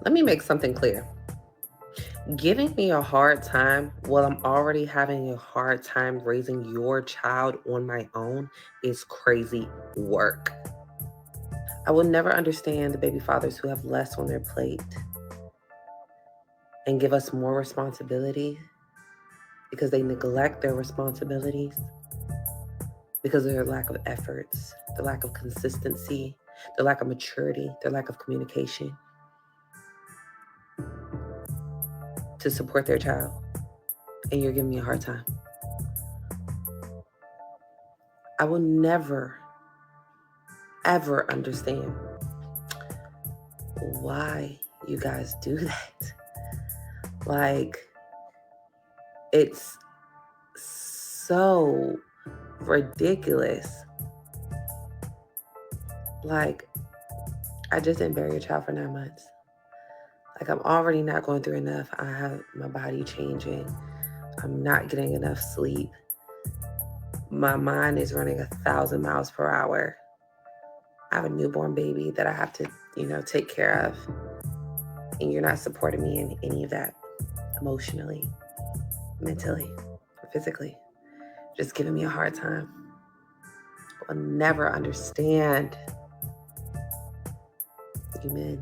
Let me make something clear. Giving me a hard time while I'm already having a hard time raising your child on my own is crazy work. I will never understand the baby fathers who have less on their plate and give us more responsibility because they neglect their responsibilities, because of their lack of efforts, the lack of consistency, the lack of maturity, the lack of communication to support their child. And you're giving me a hard time. I will never, ever understand why you guys do that. Like, it's so ridiculous. Like, I just didn't bury your child for 9 months. Like, I'm already not going through enough. I have my body changing. I'm not getting enough sleep. My mind is running 1,000 miles per hour. I have a newborn baby that I have to, take care of. And you're not supporting me in any of that emotionally, mentally, or physically. Just giving me a hard time. I'll never understand you men.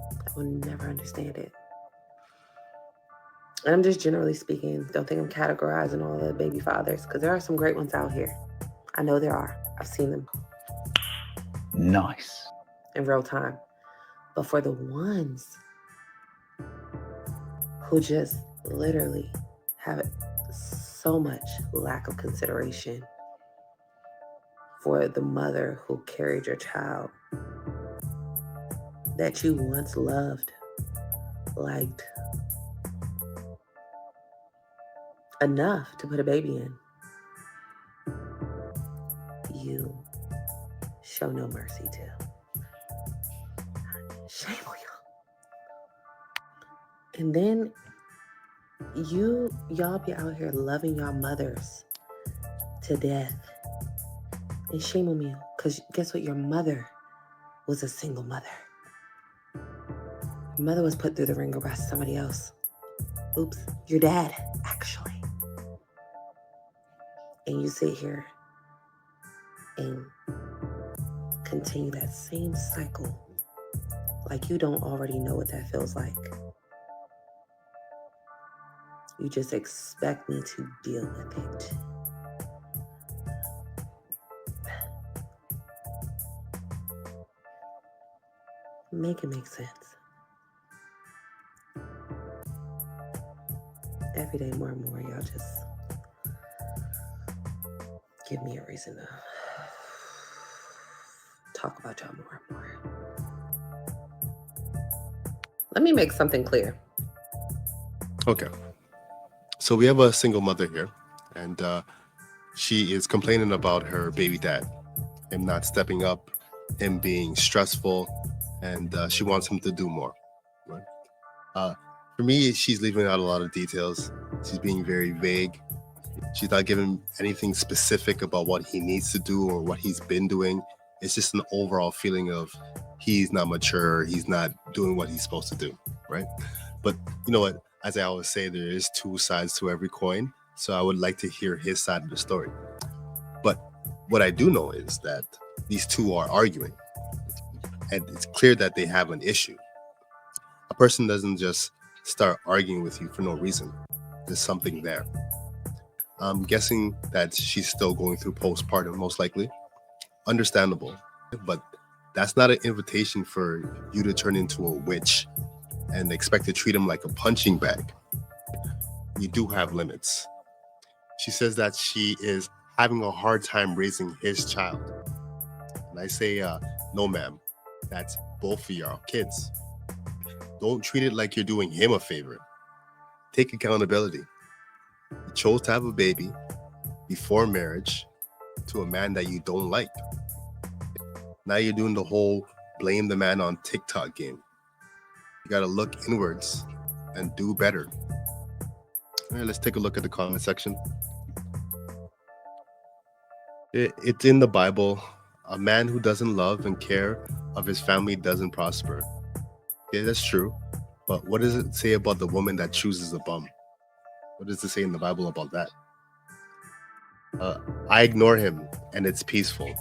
I will never understand it. And I'm just generally speaking, don't think I'm categorizing all the baby fathers because there are some great ones out here. I know there are. I've seen them. Nice. In real time. But for the ones who just literally have so much lack of consideration for the mother who carried your child that you once loved, liked, enough to put a baby in, you show no mercy to. Shame on you. And then y'all be out here loving y'all mothers to death. And shame on you, because guess what? Your mother was a single mother. Your mother was put through the ringer by somebody else. Oops, your dad, actually. And you sit here and continue that same cycle like you don't already know what that feels like. You just expect me to deal with it. Make it make sense. Every day more and more, y'all just give me a reason to talk about y'all more and more. Let me make something clear. Okay. So we have a single mother here, and she is complaining about her baby dad, him not stepping up, him being stressful, and she wants him to do more. Right? For me, she's leaving out a lot of details. She's being very vague. She's not giving anything specific about what he needs to do or what he's been doing. It's just an overall feeling of he's not mature, he's not doing what he's supposed to do, right? But you know what? As I always say, there is two sides to every coin. So I would like to hear his side of the story. But what I do know is that these two are arguing. And it's clear that they have an issue. A person doesn't just start arguing with you for no reason. There's something there. I'm guessing that she's still going through postpartum, most likely. Understandable. But that's not an invitation for you to turn into a witch and expect to treat him like a punching bag. You do have limits. She says that she is having a hard time raising his child. And I say, no, ma'am. That's both of y'all kids. Don't treat it like you're doing him a favor. Take accountability. You chose to have a baby before marriage to a man that you don't like. Now you're doing the whole blame the man on TikTok game. You got to look inwards and do better. All right, let's take a look at the comment section. It's in the Bible. A man who doesn't love and care of his family doesn't prosper. Yeah, that's true. But what does it say about the woman that chooses a bum? What does it say in the Bible about that? I ignore him and it's peaceful.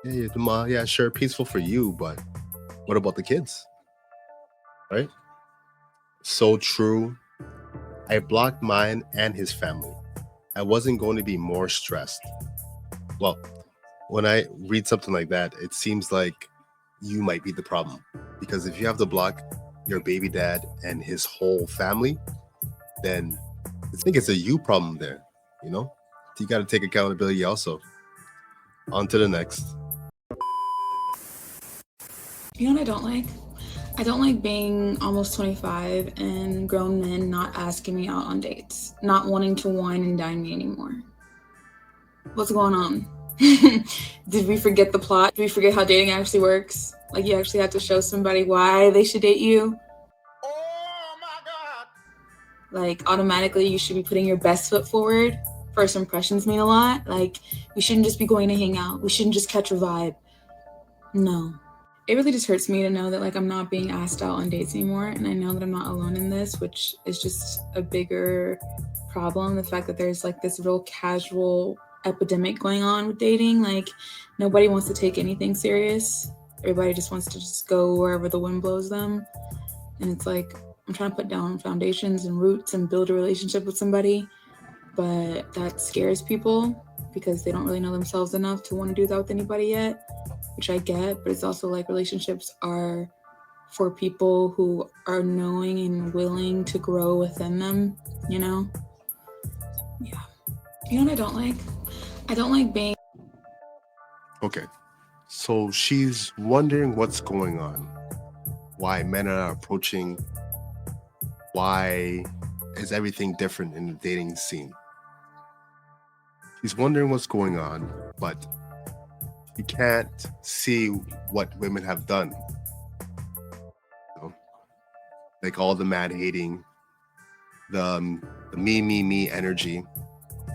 Yeah, sure, peaceful for you, but what about the kids? Right? So true. I blocked mine and his family. I wasn't going to be more stressed. Well, when I read something like that, it seems like you might be the problem. Because if you have to block your baby dad and his whole family, then I think it's a you problem there, you know? You got to take accountability also. On to the next. You know what I don't like? I don't like being almost 25 and grown men not asking me out on dates, not wanting to wine and dine me anymore. What's going on? Did we forget the plot? Did we forget how dating actually works? Like, you actually have to show somebody why they should date you? Oh my God! Like, automatically you should be putting your best foot forward. First impressions mean a lot. Like, we shouldn't just be going to hang out. We shouldn't just catch a vibe. No. It really just hurts me to know that, like, I'm not being asked out on dates anymore, and I know that I'm not alone in this, which is just a bigger problem. The fact that there's like this real casual epidemic going on with dating. Like, nobody wants to take anything serious. Everybody just wants to just go wherever the wind blows them. And it's like, I'm trying to put down foundations and roots and build a relationship with somebody, but that scares people because they don't really know themselves enough to want to do that with anybody yet, which I get. But it's also like, relationships are for people who are knowing and willing to grow within them, you know? Yeah. You know what I don't like? I don't like being... Okay. So she's wondering what's going on. Why men are approaching. Why is everything different in the dating scene? She's wondering what's going on, but you can't see what women have done. You know? Like all the mad hating, the me energy.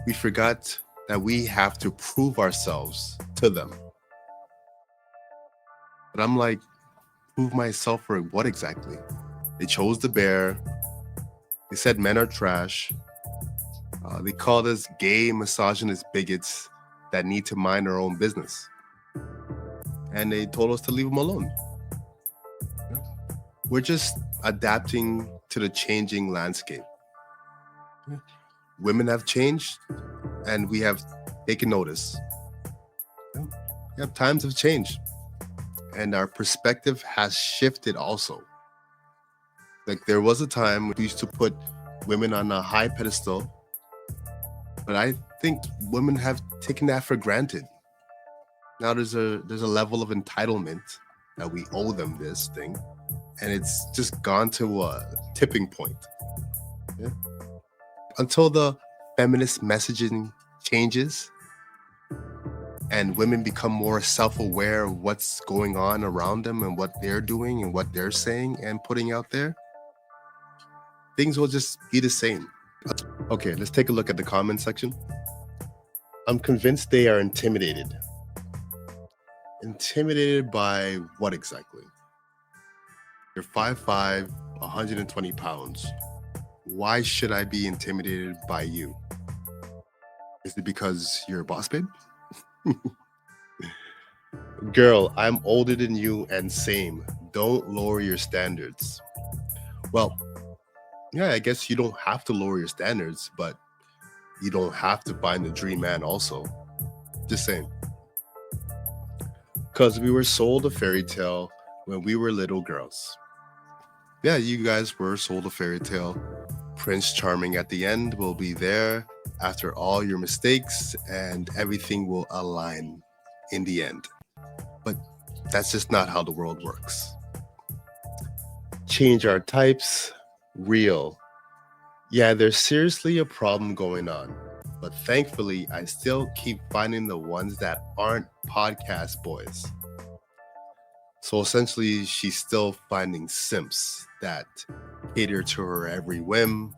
We forgot that we have to prove ourselves to them. But I'm like, prove myself for what exactly? They chose the bear. They said men are trash. They called us gay, misogynist bigots that need to mind our own business. And they told us to leave them alone. We're just adapting to the changing landscape. Women have changed, and we have taken notice. Times have changed, and our perspective has shifted also. Like, there was a time we used to put women on a high pedestal, but I think women have taken that for granted. Now there's a level of entitlement that we owe them this thing, and it's just gone to a tipping point. Yeah? Until the feminist messaging changes and women become more self-aware of what's going on around them and what they're doing and what they're saying and putting out there, things will just be the same. Okay, let's take a look at the comment section. I'm convinced they are intimidated. Intimidated by what exactly? You're 5'5", 120 pounds. Why should I be intimidated by you? Is it because you're a boss babe? Girl, I'm older than you and same. Don't lower your standards. Well, yeah, I guess you don't have to lower your standards, but you don't have to find the dream man also. Just saying. Because we were sold a fairy tale when we were little girls. Yeah, you guys were sold a fairy tale. Prince Charming at the end will be there after all your mistakes and everything will align in the end. But that's just not how the world works. Change our types, real. Yeah, there's seriously a problem going on. But thankfully, I still keep finding the ones that aren't podcast boys. So essentially, she's still finding simps that cater to her every whim,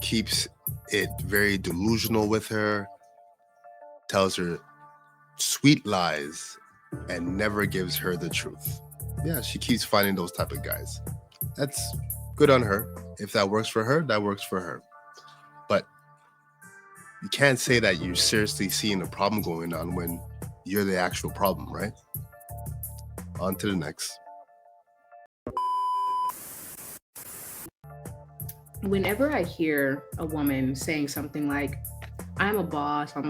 keeps it very delusional with her, tells her sweet lies, and never gives her the truth. Yeah, she keeps finding those type of guys. That's good on her. If that works for her, that works for her. But you can't say that you're seriously seeing a problem going on when you're the actual problem, right? On to the next. Whenever I hear a woman saying something like, I'm a boss, I'm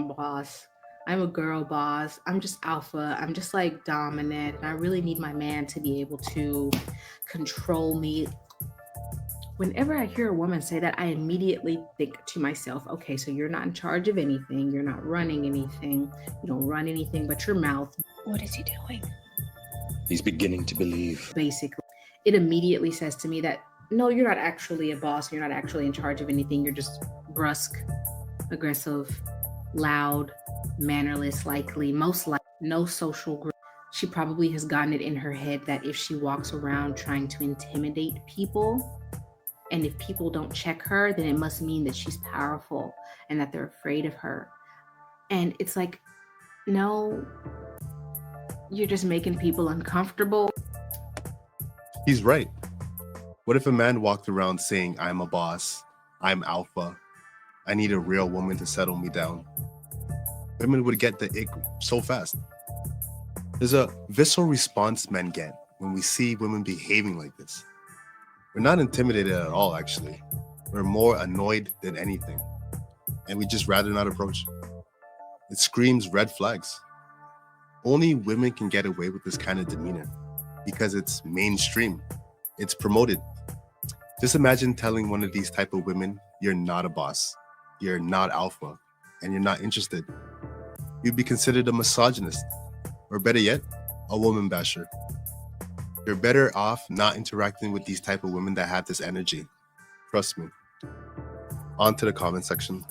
a girl boss, I'm just alpha, I'm just like dominant, and I really need my man to be able to control me. Whenever I hear a woman say that, I immediately think to myself, okay, so you're not in charge of anything, you're not running anything, you don't run anything but your mouth. What is he doing? He's beginning to believe. Basically, it immediately says to me that, no, you're not actually a boss, you're not actually in charge of anything, you're just brusque, aggressive, loud, mannerless, likely, most likely, no social group. She probably has gotten it in her head that if she walks around trying to intimidate people, and if people don't check her, then it must mean that she's powerful and that they're afraid of her. And it's like, no, you're just making people uncomfortable. He's right. What if a man walked around saying, I'm a boss, I'm alpha, I need a real woman to settle me down? Women would get the ick so fast. There's a visceral response men get when we see women behaving like this. We're not intimidated at all, actually. We're more annoyed than anything. And we just rather not approach. It screams red flags. Only women can get away with this kind of demeanor because it's mainstream. It's promoted. Just imagine telling one of these type of women, you're not a boss, you're not alpha, and you're not interested. You'd be considered a misogynist, or better yet, a woman basher. You're better off not interacting with these type of women that have this energy. Trust me. On to the comment section.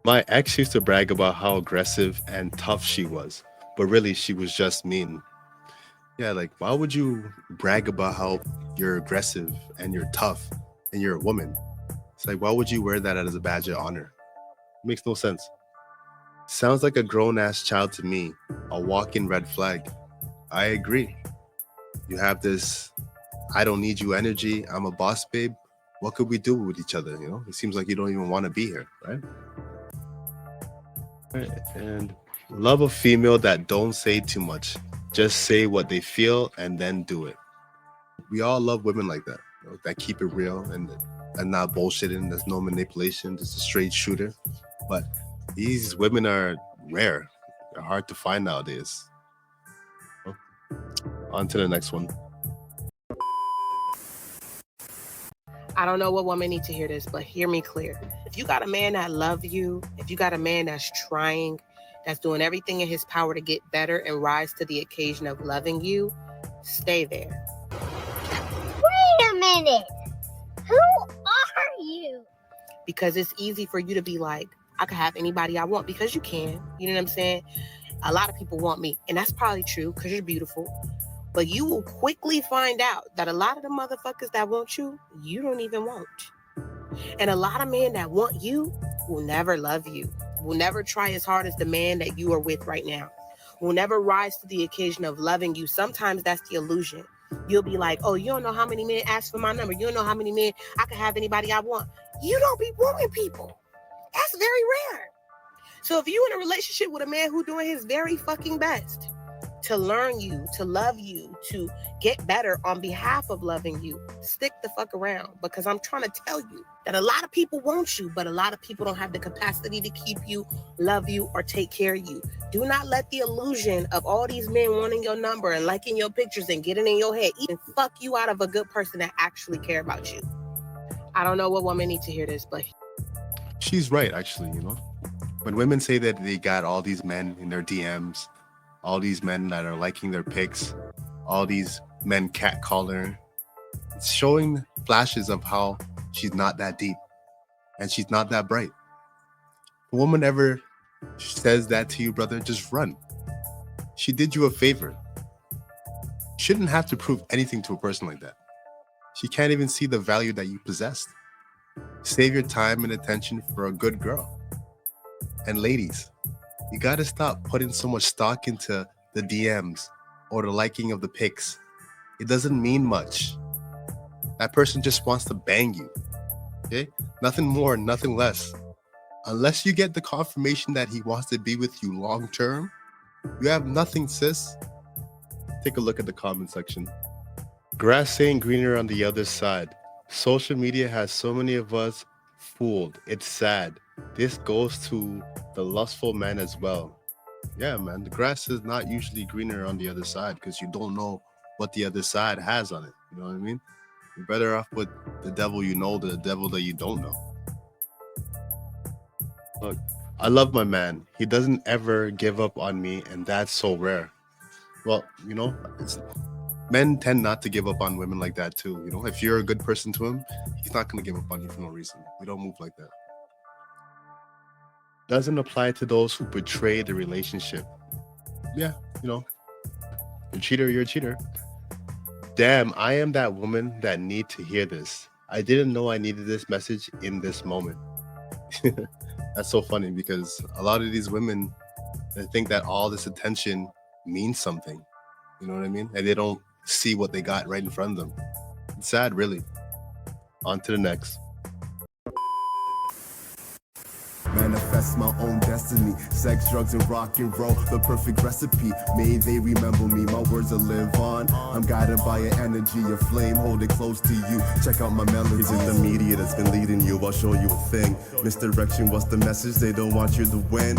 My ex used to brag about how aggressive and tough she was, but really she was just mean. Yeah, like, why would you brag about how you're aggressive and you're tough and you're a woman? It's like, why would you wear that as a badge of honor? It makes no sense. Sounds like a grown-ass child to me, a walking red flag. I agree. You have this, I don't need you energy, I'm a boss babe. What could we do with each other, you know? It seems like you don't even want to be here, right? And love a female that don't say too much. Just say what they feel and then do it. We all love women like that, you know, that keep it real and not bullshitting. There's no manipulation, just a straight shooter. But these women are rare. They're hard to find nowadays. On to the next one. I don't know what woman needs to hear this, but hear me clear. If you got a man that loves you, if you got a man that's trying, that's doing everything in his power to get better and rise to the occasion of loving you, stay there. Wait a minute. Who are you? Because it's easy for you to be like, I could have anybody I want, because you can. You know what I'm saying? A lot of people want me, and that's probably true because you're beautiful. But you will quickly find out that a lot of the motherfuckers that want you, you don't even want. And a lot of men that want you will never love you, will never try as hard as the man that you are with right now, will never rise to the occasion of loving you. Sometimes that's the illusion. You'll be like, oh, you don't know how many men ask for my number. You don't know how many men I can have anybody I want. You don't be wanting people. That's very rare. So if you're in a relationship with a man who's doing his very fucking best to learn you, to love you, to get better on behalf of loving you, stick the fuck around, because I'm trying to tell you that a lot of people want you, but a lot of people don't have the capacity to keep you, love you, or take care of you. Do not let the illusion of all these men wanting your number and liking your pictures and getting in your head even fuck you out of a good person that actually care about you. I don't know what woman needs to hear this, but She's right, actually, you know. When women say that they got all these men in their DMs, all these men that are liking their pics, all these men catcalling, it's showing flashes of how she's not that deep and she's not that bright. If a woman ever says that to you, brother, just run. She did you a favor. You shouldn't have to prove anything to a person like that. She can't even see the value that you possessed. Save your time and attention for a good girl. And ladies, you gotta stop putting so much stock into the DMs or the liking of the pics It doesn't mean much. That person just wants to bang you. Okay? Nothing more, nothing less. Unless you get the confirmation that he wants to be with you long term, you have nothing, sis. Take a look at the comment section. Grass ain't greener on the other side. Social media has so many of us fooled. It's sad. This goes to the lustful man as well. Yeah, man, the grass is not usually greener on the other side because you don't know what the other side has on it. You know what I mean? You're better off with the devil you know than the devil that you don't know. Look, I love my man. He doesn't ever give up on me, and that's so rare. Well, you know, men tend not to give up on women like that too. You know, if you're a good person to him, he's not going to give up on you for no reason. We don't move like that. Doesn't apply to those who betray the relationship. Yeah, you know, you're a cheater, you're a cheater. Damn, I am that woman that need to hear this. I didn't know I needed this message in this moment. That's so funny because a lot of these women, they think that all this attention means something. You know what I mean? And they don't see what they got right in front of them. It's sad, really. On to the next. Manifest my own destiny. Sex, drugs, and rock and roll, the perfect recipe. May they remember me, my words will live on. I'm guided by an energy, a flame, hold it close to you. Check out my melodies. It's the media that's been leading you, I'll show you a thing. Misdirection, what's the message? They don't want you to win.